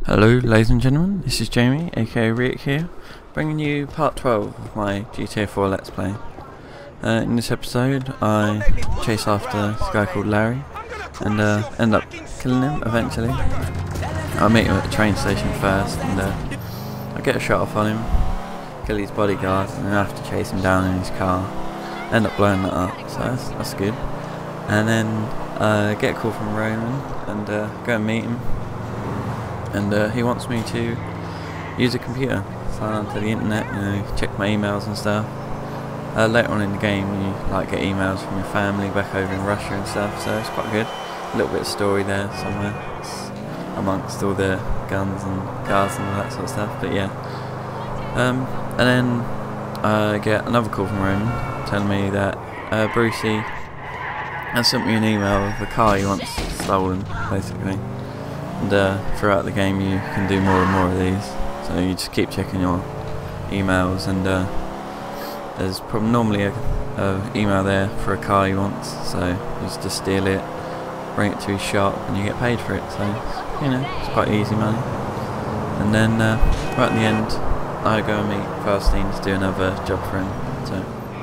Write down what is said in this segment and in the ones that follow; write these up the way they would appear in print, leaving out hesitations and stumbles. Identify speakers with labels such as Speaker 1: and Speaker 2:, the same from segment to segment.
Speaker 1: Hello ladies and gentlemen, this is Jamie aka Rick here, bringing you part 12 of my GTA4 Let's Play. In this episode I chase after this guy called Larry and end up killing him eventually. I meet him at the train station first and I get a shot off on him, kill his bodyguard, and then I have to chase him down in his car, end up blowing that up, so that's good. And then get a call from Roman and go and meet him. And he wants me to use a computer, sign onto the internet, check my emails and stuff. Later on in the game you get emails from your family back over in Russia and stuff, so it's quite good. A little bit of story there somewhere, amongst all the guns and cars and all that sort of stuff, but yeah. And then I get another call from Roman telling me that Brucey has sent me an email of a car he wants stolen, basically. And throughout the game you can do more and more of these, so you just keep checking your emails, and there's normally a email there for a car he wants, so you just steal it, bring it to his shop, and you get paid for it, so it's quite easy money. And then right at the end I go and meet Faustine to do another job for him,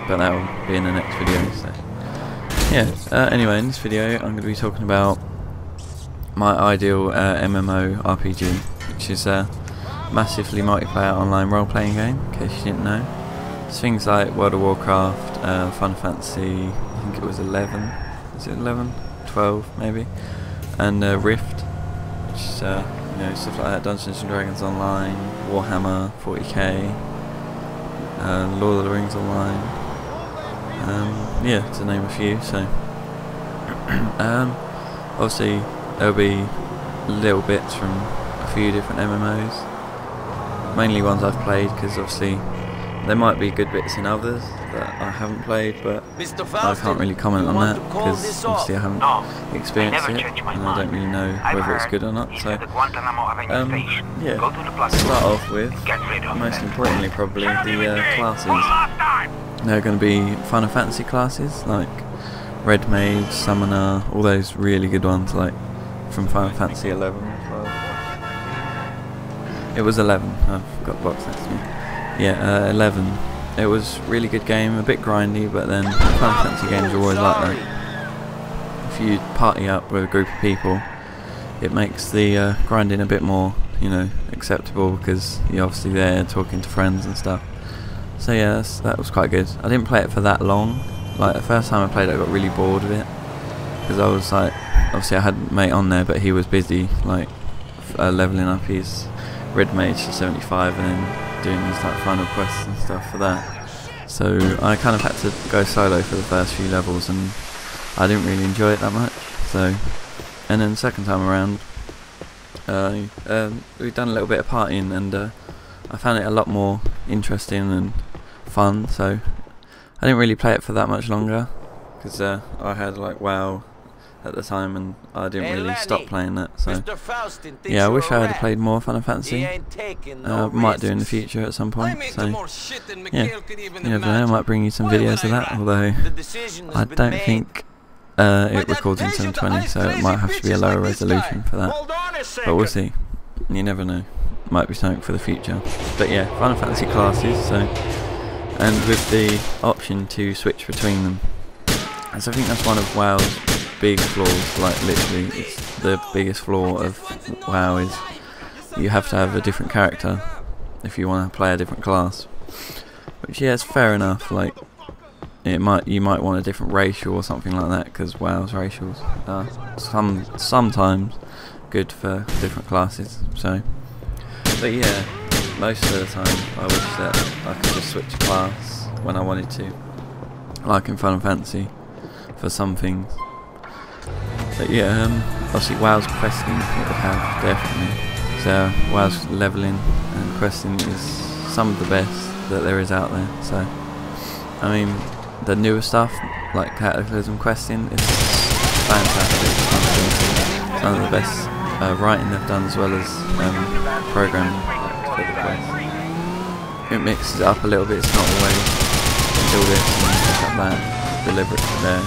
Speaker 1: but that will be in the next video. So yeah, anyway, in this video I'm going to be talking about my ideal MMORPG, which is a massively multiplayer online role-playing game, in case you didn't know. It's things like World of Warcraft, Final Fantasy, I think it was 11, is it 11? 12 maybe, and Rift, which is stuff like that, Dungeons and Dragons Online, Warhammer 40k, Lord of the Rings Online, yeah, to name a few. So obviously there'll be little bits from a few different MMOs, mainly ones I've played, because obviously there might be good bits in others that I haven't played, but I can't really comment on that because obviously I haven't experienced it and I don't really know whether it's good or not. So yeah, to start off with, most importantly probably, the classes. There are going to be Final Fantasy classes like Red Mage, Summoner, all those really good ones like from Final Fantasy 11 as well. It was 11, I've got the box next to me. Yeah, 11. It was a really good game, a bit grindy, but then Final Fantasy games are always like that. If you party up with a group of people, it makes the grinding a bit more, acceptable, because you're obviously there talking to friends and stuff. So yeah, that was quite good. I didn't play it for that long. Like the first time I played it I got really bored of it, because I was like, obviously I had a mate on there but he was busy leveling up his Red Mage to 75 and then doing these final quests and stuff for that. So I kind of had to go solo for the first few levels and I didn't really enjoy it that much. So, and then the second time around we've done a little bit of partying and I found it a lot more interesting and fun, so I didn't really play it for that much longer because I had WoW at the time and I didn't really stop playing that. So yeah, I wish I had played more Final Fantasy. Might do in the future at some point. So yeah, you never know, I might bring you some videos of that, although I don't think it records in 720, so it might have to be a lower resolution for that. But we'll see. You never know. Might be something for the future. But yeah, Final Fantasy classes. So, and with the option to switch between them. So I think that's one of WoW's big flaws, literally it's the biggest flaw of WoW, is you have to have a different character if you want to play a different class. Which yeah, it's fair enough, you might want a different racial or something like that, because WoW's racials are sometimes good for different classes. So, but yeah, most of the time I wish that I could just switch class when I wanted to, like in Final Fantasy for some things. But yeah, obviously WoW's questing it would have, definitely. So WoW's leveling and questing is some of the best that there is out there. So I mean, the newer stuff like Cataclysm questing is fantastic. Some of the best writing they've done, as well as programming for the quest. It mixes it up a little bit. It's not always do this and stuff like that, deliberate there.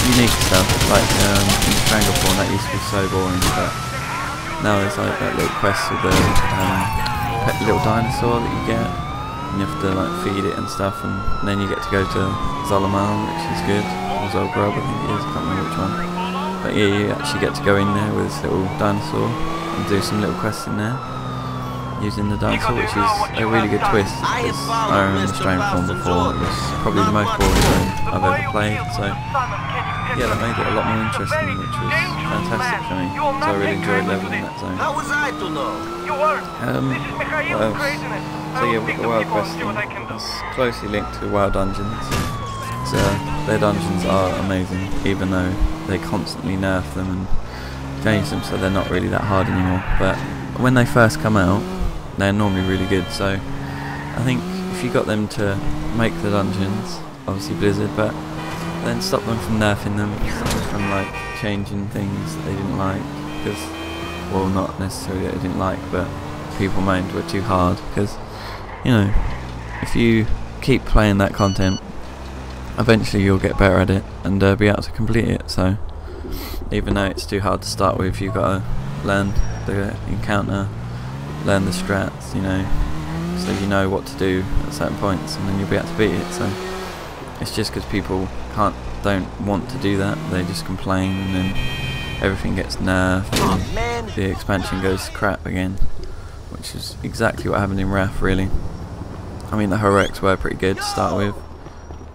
Speaker 1: Unique stuff, like in Strangleform that used to be so boring, but now there's like that little quest with the pet little dinosaur that you get, and you have to like feed it and stuff, and then you get to go to Zoloman, which is good, or Zolgrub I think it is, I can't remember which one. But yeah, you actually get to go in there with this little dinosaur and do some little quests in there using the dinosaur, which is a really good twist, because I remember Strange Form before, it was probably the most boring game I've ever played, so yeah, that made it a lot more interesting, which was fantastic for me, so I really enjoyed leveling that zone.
Speaker 2: How was I to know?
Speaker 1: What else? So yeah, with the wild questing, it's closely linked to wild dungeons. So their dungeons are amazing, even though they constantly nerf them and change them, so they're not really that hard anymore. But when they first come out, they're normally really good. So I think if you got them to make the dungeons, obviously Blizzard, but then stop them from nerfing them, stop them from like changing things that they didn't like, because, well, not necessarily that they didn't like, but people moaned were too hard, because, you know, if you keep playing that content, eventually you'll get better at it and be able to complete it. So even though it's too hard to start with, you've got to learn the encounter, learn the strats, you know, so you know what to do at certain points, and then you'll be able to beat it. So it's just because people don't want to do that, they just complain, and then everything gets nerfed and the expansion goes to crap again, which is exactly what happened in Wrath, really. I mean, the heroics were pretty good to start with.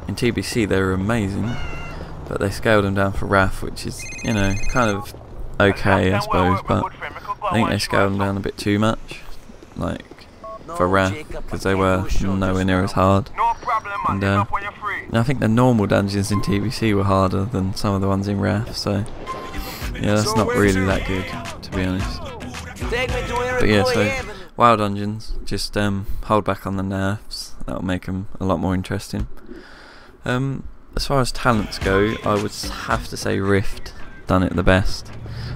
Speaker 1: In TBC they were amazing, but they scaled them down for Wrath, which is, you know, kind of okay I suppose, but I think they scaled them down a bit too much, like, for Wrath, because they were nowhere near as hard. And I think the normal dungeons in TBC were harder than some of the ones in Wrath, so yeah, that's not really that good, to be honest. But yeah, so wild dungeons, just hold back on the nerfs, that'll make them a lot more interesting. As far as talents go, I would have to say Rift done it the best.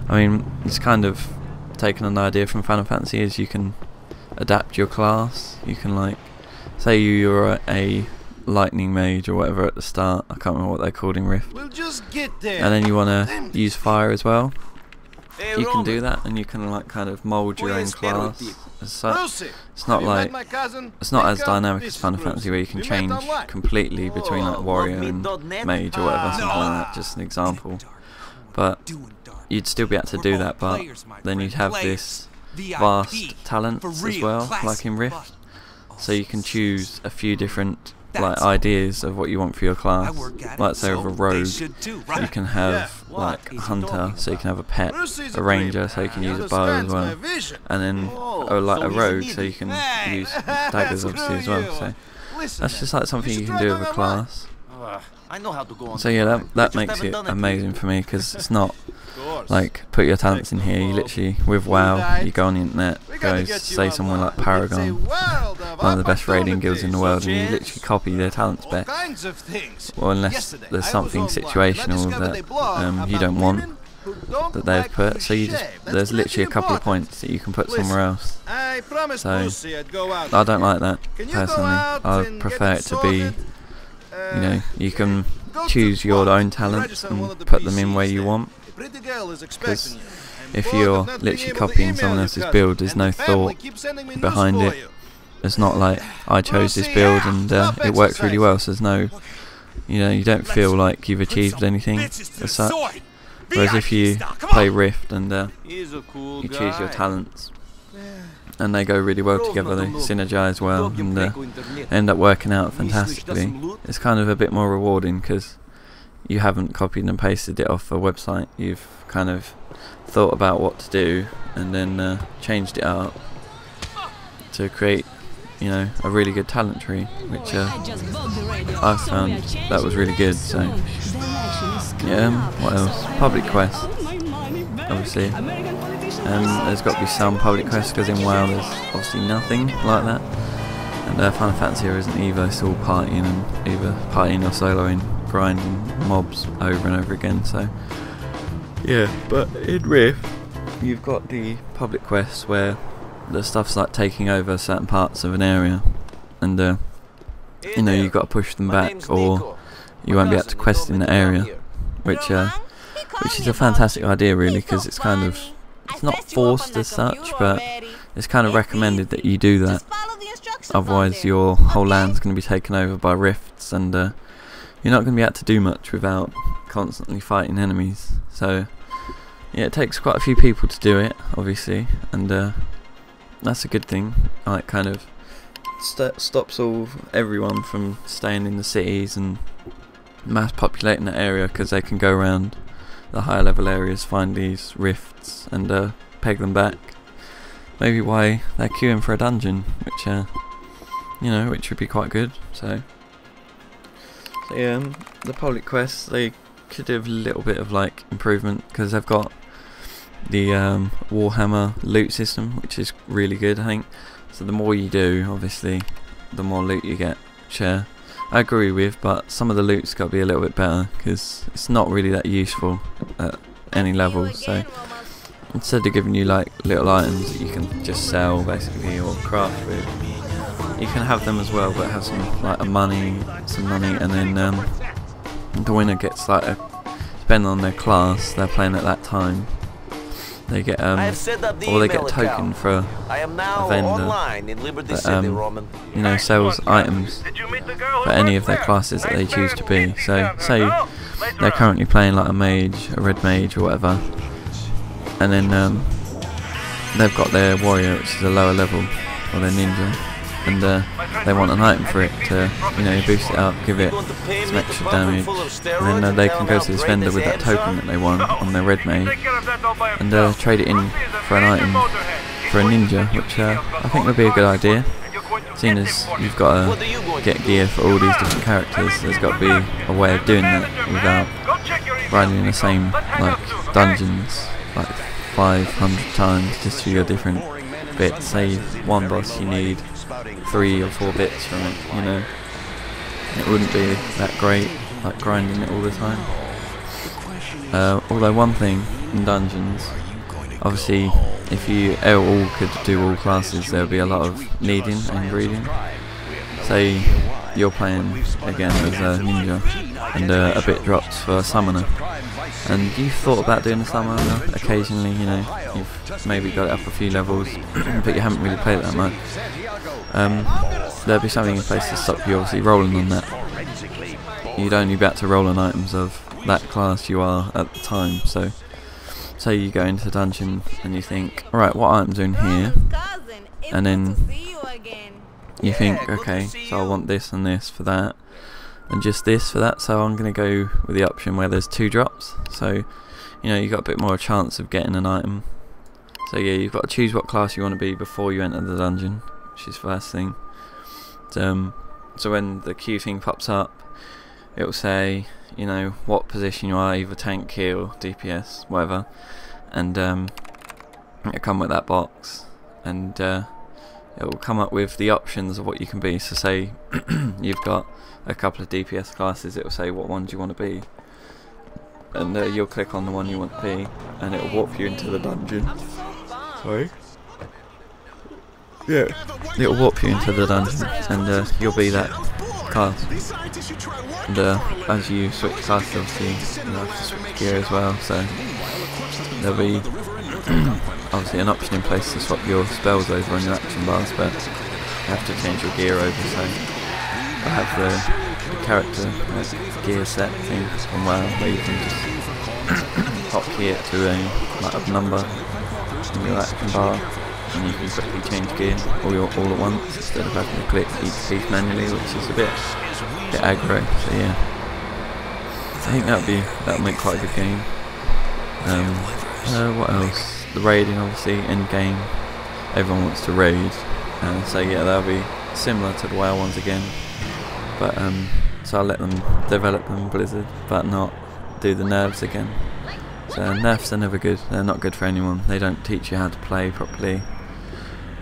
Speaker 1: I mean, it's kind of taken an idea from Final Fantasy, is you can adapt your class. You can, like, say you're a lightning mage or whatever at the start, I can't remember what they're called in Rift,
Speaker 2: We'll just get there.
Speaker 1: and then you want to use fire as well. You can do that, and you can, like, kind of mould your own class as such. It's not like, it's not as dynamic as Final Fantasy, where you can change completely between like warrior and mage or whatever, something like that, just an example. But you'd still be able to do that, but then you'd have this vast talents as well, like in Rift. So you can choose a few different like ideas of what you want for your class. Like say with a rogue, you can have like a hunter, so you can have a pet, a ranger, so you can use a bow as well, and then like a rogue, so you can use daggers obviously as well. So that's just like something you can do with a class. So yeah, that makes it amazing for me, because it's not like put your talents in here. You literally, with WoW, you go on the internet, go say someone like Paragon, one of the best raiding guilds in the world, and you literally copy their talent spec. Well, unless there's something situational that you don't want that they've put, so you just, there's literally a couple of points that you can put somewhere else. So I don't like that personally. I prefer it to be, you know, you can choose your own talents and put them in where you want, because if you're literally copying someone else's build, there's no thought behind it. It's not like I chose this build and it works really well, so there's no, you know, you don't feel like you've achieved anything as such. Whereas if you play Rift and you choose your talents and they go really well together, they synergize well and end up working out fantastically, it's kind of a bit more rewarding, because you haven't copied and pasted it off a website. You've kind of thought about what to do and then changed it up to create, you know, a really good talent tree, which I found that was really good. So yeah, what else? Public quests, obviously. There's got to be some public quests, because in WoW there's obviously nothing like that. And Final Fantasy isn't either, it's all partying, and either partying or soloing, grinding mobs over and over again. So yeah, but in Rift you've got the public quests where the stuff's like taking over certain parts of an area, and you know, you've got to push them back or you won't be able to quest in the area, which is a fantastic idea really, because it's kind of it's not forced as such, but it's kind of recommended that you do that. Otherwise your whole land's going to be taken over by rifts, and you're not going to be able to do much without constantly fighting enemies. So yeah, it takes quite a few people to do it, obviously, and that's a good thing. Like, kind of stops everyone from staying in the cities and mass populating that area, because they can go around the higher level areas, find these rifts, and peg them back. Maybe why they're queuing for a dungeon, which which would be quite good. So yeah, the public quests, they could do a little bit of like improvement, because they've got the Warhammer loot system, which is really good, I think. So the more you do, obviously, the more loot you get, which I agree with, but some of the loot's got to be a little bit better, because it's not really that useful at any level. So instead of giving you like little items that you can just sell basically or craft with, you can have them as well, but have some like money, and then the winner gets like depending on their class they're playing at that time, they get or they get a token for a vendor that sells items for any of their classes that they choose to be. So say they're currently playing like a mage, a red mage or whatever, and then they've got their warrior, which is a lower level, or their ninja, and they want an item for it to boost it up, give it some extra damage, and then they can go to this vendor with that token that they want on their red mage and trade it in for an item for a ninja, which I think would be a good idea, seeing as you've got to get gear for all these different characters. There's got to be a way of doing that without running in the same like dungeons like 500 times just for your different bits. Say one boss you need 3 or 4 bits from it, it wouldn't be that great, like grinding it all the time. Although one thing in dungeons, obviously if you all could do all classes, there would be a lot of needing and greeding. Say you're playing again as a ninja and a bit drops for a summoner, and you've thought about doing a summoner occasionally, you've maybe got it up a few levels but you haven't really played it that much. There'll be something in place to stop you obviously rolling on that. You'd only be able to roll on items of that class you are at the time. So say you go into the dungeon and you think, alright, what items are in here? And then you think, okay, so I want this and this for that, and just this for that, so I'm going to go with the option where there's 2 drops. So you've got a bit more chance of getting an item. So yeah, you've got to choose what class you want to be before you enter the dungeon, which is the first thing. So when the queue thing pops up, it will say what position you are, either tank, heal, DPS, whatever, and it'll come with that box, and it will come up with the options of what you can be. So say you've got a couple of DPS classes, it will say what ones you want to be, and you'll click on the one you want to be, and it will warp you into the dungeon. Sorry? Yeah, it'll warp you into the dungeon, and you'll be that class. And as you switch classes, obviously you'll have to switch gear as well, so there'll be obviously an option in place to swap your spells over on your action bars, but you have to change your gear over. So I have the character gear set thing on WoW, where you can just hotkey it to a number in your action bar, and you can quickly change gear all at once instead of having to click each piece manually, which is a bit aggro. So yeah, I think that'll make quite a good game. What else? The raiding, obviously, end game. Everyone wants to raid, so yeah, that'll be similar to the WoW ones again. But so I'll let them develop them, Blizzard, but not do the nerfs again. So nerfs are never good. They're not good for anyone. They don't teach you how to play properly.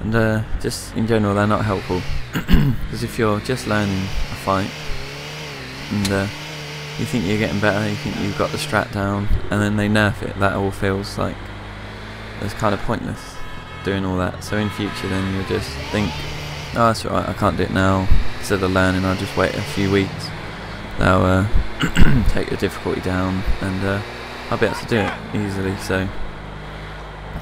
Speaker 1: And just in general, they're not helpful, because if you're just learning a fight and you think you're getting better, you think you've got the strat down, and then they nerf it, that all feels like it's kind of pointless doing all that. So in future then you'll just think, oh, that's alright, I can't do it now. Instead of learning, I'll just wait a few weeks. They'll take the difficulty down, and I'll be able to do it easily. So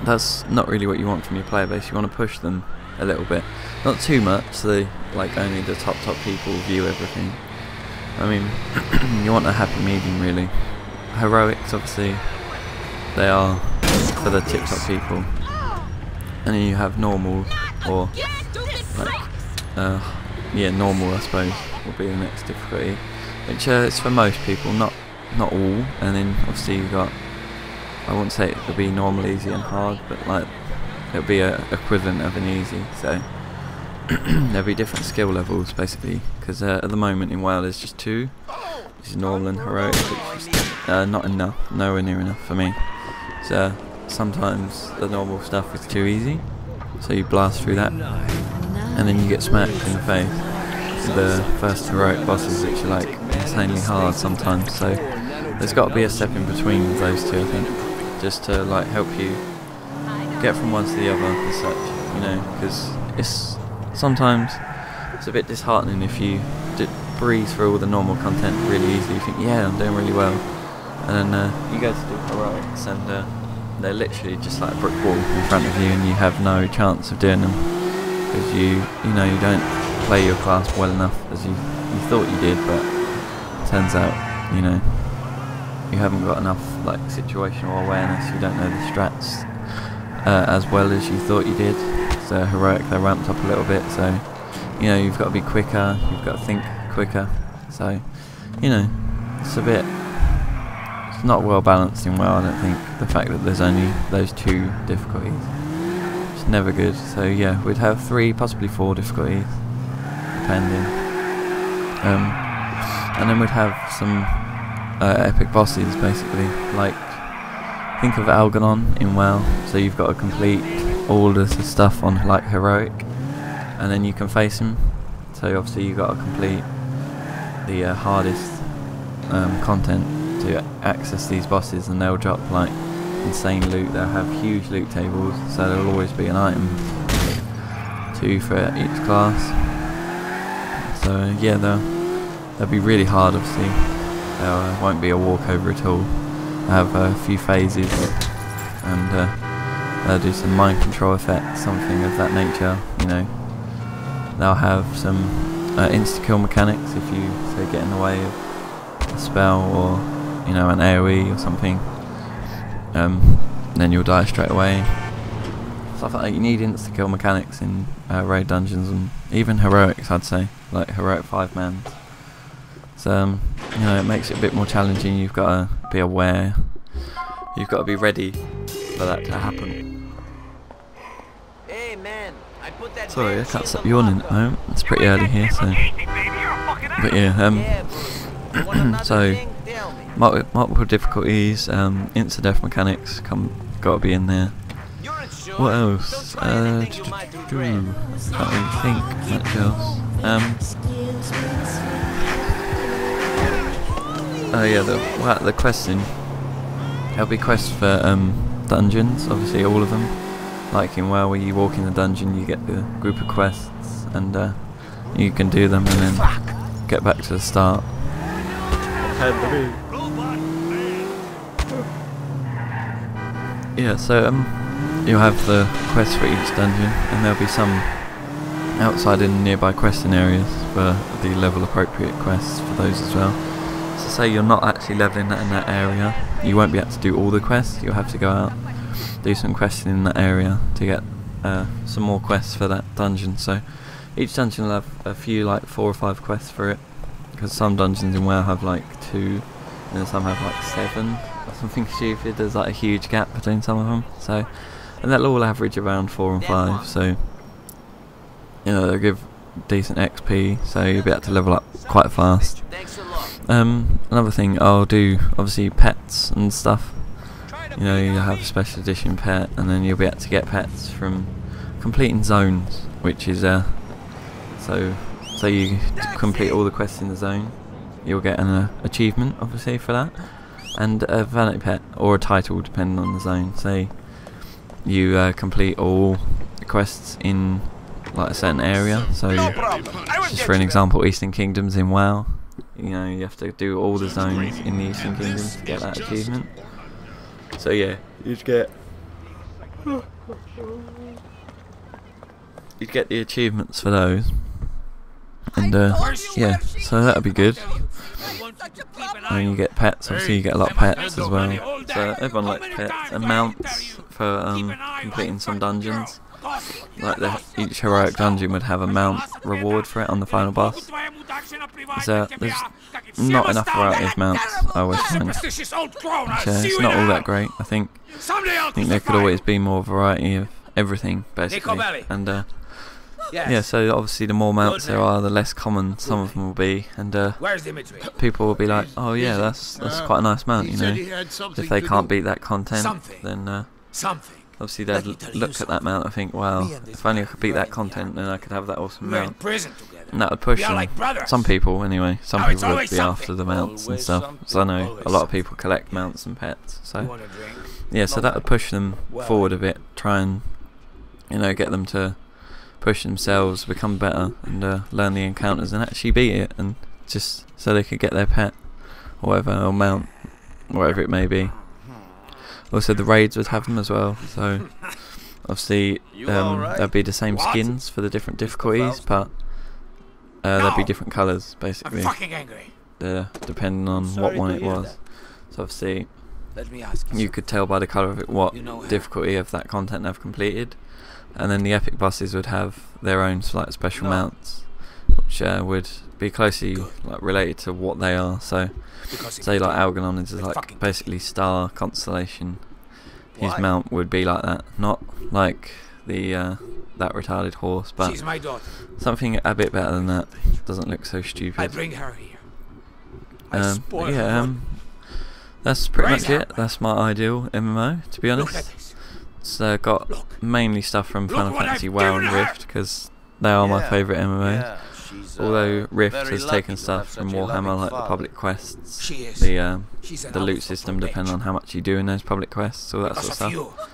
Speaker 1: that's not really what you want from your player base. You want to push them a little bit, not too much, so like only the top people view everything. I mean, you want a happy medium really. Heroics, obviously, they are for the tip-top people, and then you have normal, or like, yeah, normal I suppose will be the next difficulty, which is for most people, not all. And then obviously you got, I wouldn't say it'll be normal, easy and hard, but like it'll be a equivalent of an easy. So there'll be different skill levels basically, because at the moment in WoW there's just two. This is normal and heroic, which is not enough, nowhere near enough for me. So sometimes the normal stuff is too easy, so you blast through that, and then you get smacked in the face with the first heroic bosses, which are like insanely hard sometimes. So there's got to be a step in between those two, I think, just to like help you get from one to the other as such, you know, because it's sometimes it's a bit disheartening if you breeze through all the normal content really easily. You think, yeah, I'm doing really well, and then you go to do heroics and they're literally just like a brick wall in front of you, and you have no chance of doing them because you know you don't play your class well enough as you thought you did, but it turns out, you know, you haven't got enough like situational awareness. You don't know the strats as well as you thought you did. So heroic, they're ramped up a little bit, so you know you've got to be quicker, you've got to think quicker. So you know, it's not well balanced in WoW, I don't think. The fact that there's only those two difficulties, it's never good. So yeah, we'd have 3, possibly 4 difficulties, depending. And then we'd have some epic bosses, basically. Like, think of Algernon in WoW. So you've got to complete all the stuff on like heroic, and then you can face him. So obviously you've got to complete the hardest content to access these bosses, and they'll drop like insane loot. They'll have huge loot tables, so there'll always be an item 2 for each class. So yeah, they'll be really hard. Obviously, there won't be a walkover at all. They'll have a few phases, and they'll do some mind control effects, something of that nature. You know, they'll have some insta kill mechanics if you say get in the way of a spell or, you know, an AoE or something, then you'll die straight away. Stuff like that. You need insta kill mechanics in raid dungeons, and even heroics, I'd say, like heroic 5-man. So you know, it makes it a bit more challenging. You've got to be aware, you've got to be ready for that to happen.
Speaker 2: Hey man, I put that.
Speaker 1: Sorry, I can't stop yawning at the moment. It's pretty early here, so. But yeah, so multiple difficulties, instant death mechanics got to be in there. What else? Can't really think much else. Oh yeah, the questing. There'll be quests for dungeons, obviously all of them. Like in WoW, where you walk in the dungeon, you get the group of quests, and you can do them and then get back to the start. Yeah, so you'll have the quests for each dungeon, and there'll be some outside in nearby questing areas for the level appropriate quests for those as well. So say you're not actually leveling that in that area, you won't be able to do all the quests. You'll have to go out, do some questing in that area to get some more quests for that dungeon. So each dungeon will have a few, like 4 or 5 quests for it, because some dungeons in WoW have like 2, and then some have like 7 or something stupid. There's like a huge gap between some of them. So, and that'll all average around 4 and 5. So you know, they'll give decent XP, so you'll be able to level up quite fast. Another thing, I'll do obviously pets and stuff. You know, you'll have a special edition pet, and then you'll be able to get pets from completing zones, which is so you complete all the quests in the zone, you'll get an achievement obviously for that, and a vanity pet or a title depending on the zone. Say you complete all the quests in like a certain area, so just for an example, Eastern Kingdoms in WoW, you know, you have to do all the zones in the Eastern Kingdoms to get that achievement. So yeah, you just get You'd get the achievements for those. And yeah, so that'll be good. And you get pets, obviously you get a lot of pets as well. So everyone likes pets. And mounts for completing some dungeons. Like each heroic dungeon would have a mount reward for it on the final boss. So there's not enough variety of mounts, I always find. It's not all that great, I think. There could always be more variety of everything, basically. And yeah, so obviously the more mounts there are, the less common some of them will be, and people will be like, oh yeah, that's quite a nice mount, you know. If they can't beat that content, then obviously they'd look at that mount and think, wow, if only I could beat that content, then I could have that awesome mount. And that would push them. Some people, anyway, some people would be after the mounts and stuff. So I know a lot of people collect mounts and pets. So yeah, so that would push them forward a bit, try and, you know, get them to push themselves, become better, and learn the encounters and actually beat it, and just so they could get their pet or whatever, or mount, whatever it may be. Also the raids would have them as well, so obviously there'd be the same skins for the different difficulties, but there'd be different colours basically, depending on what one it was. So obviously you could tell by the colour of it what difficulty of that content they've completed. And then the epic bosses would have their own like special mounts, which would be closely like related to what they are. So, say like Algernon is like basically star constellation. His mount would be like that, not like the that retarded horse, but something a bit better than that. Doesn't look so stupid.
Speaker 3: I bring her here.
Speaker 1: Yeah, that's pretty much it. That's my ideal MMO, to be honest. It's got mainly stuff from Final Fantasy WoW and Rift, because they are my favourite MMOs. Although Rift has taken stuff from Warhammer, like the public quests, the loot system, depending on how much you do in those public quests, all that sort of stuff.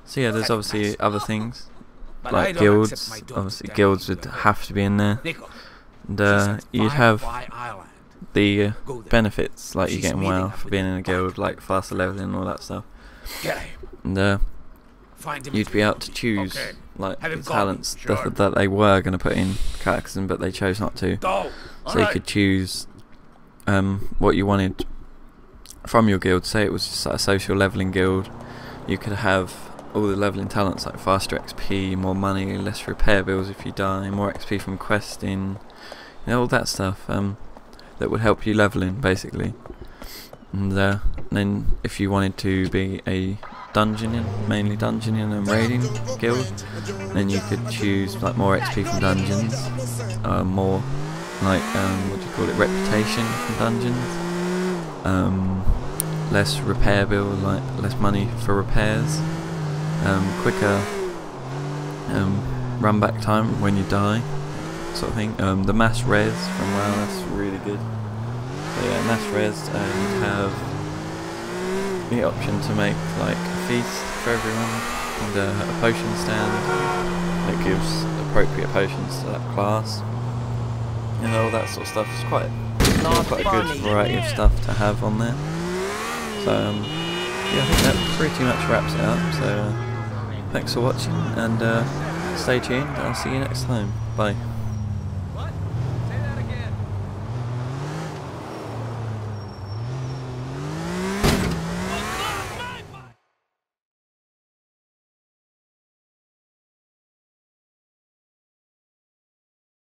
Speaker 1: So yeah, there's obviously other things, like guilds. Obviously guilds would have to be in there. And you'd have the benefits, like you get in WoW for being in a guild, like faster leveling and all that stuff. And you'd be able to choose like the talents that they were going to put in Cataclysm, but they chose not to. So you could choose what you wanted from your guild. Say it was just like a social leveling guild, you could have all the leveling talents like faster XP, more money, less repair bills if you die, more XP from questing, you know, all that stuff that would help you leveling basically. And then if you wanted to be a mainly dungeoning and raiding guild, then you could choose like more XP from dungeons, more like what do you call it, reputation from dungeons, less repair bill, like less money for repairs, quicker run back time when you die, sort of thing. The mass res from WoW, that's really good. So yeah, mass res, you have the option to make like a feast for everyone, and a potion stand that gives appropriate potions to that class, and all that sort of stuff. It's quite a good variety of stuff to have on there. So yeah, I think that pretty much wraps it up. So thanks for watching, and stay tuned. I'll see you next time. Bye.